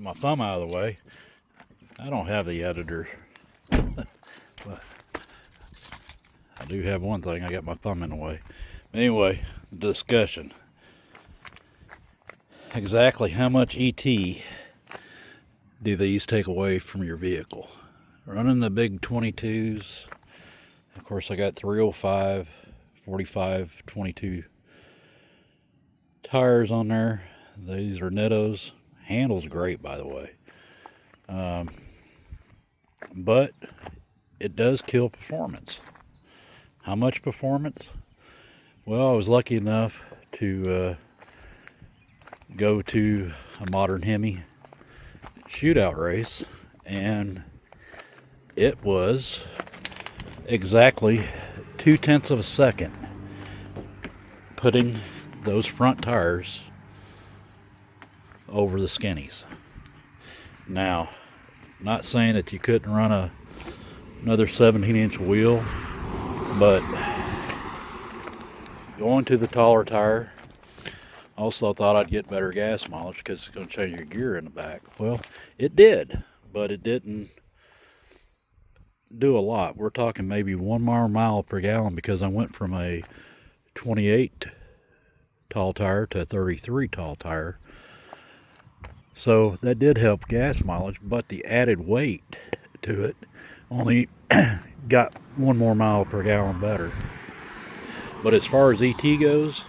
get my thumb out of the way. I don't have the editor, but I do have one thing. I got my thumb in the way. Anyway, the discussion. Exactly how much ET do these take away from your vehicle? Running the big 22s, of course I got 305, 45, 22 tires on there. These are Nettos. Handles great, by the way. But it does kill performance. How much performance? Well, I was lucky enough to go to a modern Hemi shootout race, and it was exactly 0.2 of a second putting those front tires over the skinnies. Now, not saying that you couldn't run another 17-inch wheel, but going to the taller tire, also thought I'd get better gas mileage because it's going to change your gear in the back. Well, it did, but it didn't do a lot. We're talking maybe 1 mile per gallon because I went from a 28 tall tire to a 33 tall tire. So that did help gas mileage, but the added weight to it only got 1 more mile per gallon better. But as far as ET goes,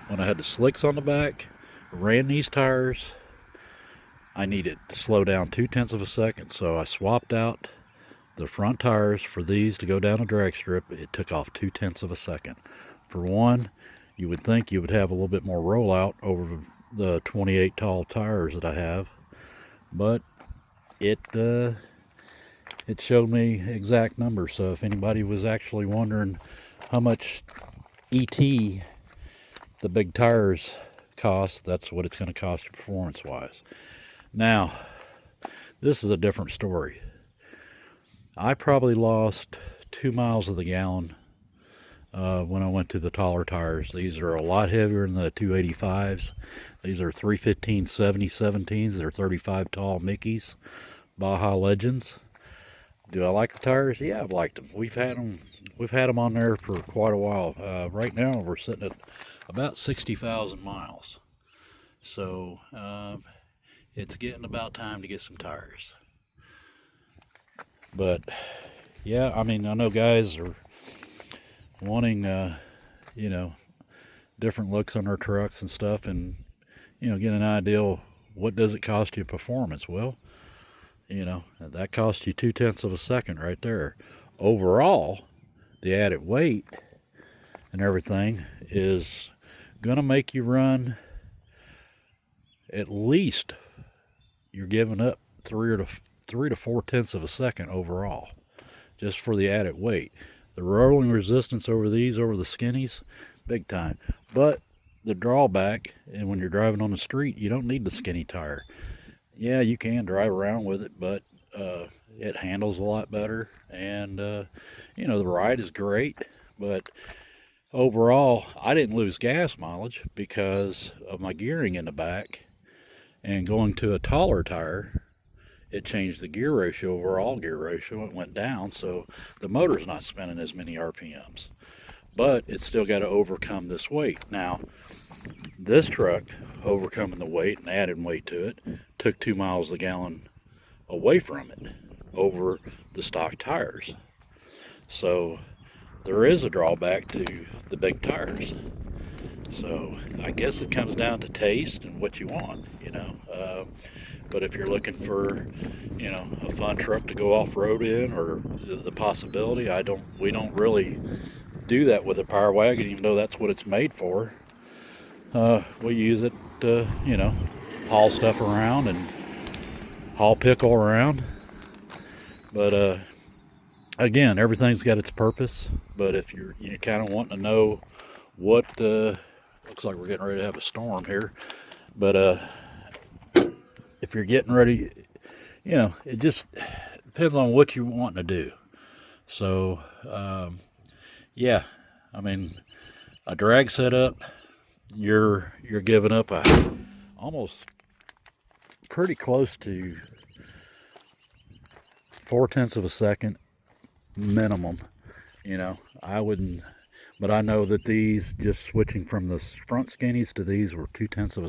when I had the slicks on the back, ran these tires, I needed to slow down 0.2 of a second. So I swapped out the front tires for these to go down a drag strip. It took off 0.2 of a second. For one, you would think you would have a little bit more rollout over the 28 tall tires that I have, but it showed me exact numbers. So if anybody was actually wondering how much ET the big tires cost, that's what it's going to cost you performance wise. Now, this is a different story. I probably lost 2 miles of the gallon when I went to the taller tires. These are a lot heavier than the 285s. These are 315/70 17s. They're 35 tall Mickeys, Baja Legends. Do I like the tires? Yeah, I've liked them. We've had them on there for quite a while. Right now we're sitting at about 60,000 miles. So it's getting about time to get some tires. But yeah, I mean, I know guys are wanting different looks on their trucks and stuff, and get an idea what does it cost you performance. Well, that costs you 0.2 of a second right there. Overall, the added weight and everything is gonna make you run at least, you're giving up 3 to 4 tenths of a second overall, just for the added weight. The rolling resistance over the skinnies, big time. But the drawback, and when you're driving on the street, you don't need the skinny tire. Yeah, you can drive around with it, but it handles a lot better, and the ride is great. But overall, I didn't lose gas mileage because of my gearing in the back, and going to a taller tire, it changed the gear ratio, overall gear ratio. It went down, so the motor's not spinning as many RPMs. But it's still got to overcome this weight. Now, this truck, overcoming the weight and adding weight to it, took 2 miles a gallon away from it over the stock tires. So there is a drawback to the big tires. So I guess it comes down to taste and what you want, but if you're looking for, a fun truck to go off-road in, or the possibility, we don't really do that with a power wagon, even though that's what it's made for. We use it to, haul stuff around and haul pickle around. But again, everything's got its purpose. But if you're kind of wanting to know what, looks like we're getting ready to have a storm here. But if you're getting ready, it just depends on what you want to do. So yeah, I mean, a drag setup, you're giving up a almost pretty close to 4/10 of a second minimum. You know, I wouldn't, but I know that these, just switching from the front skinnies to these, were 2/10 of a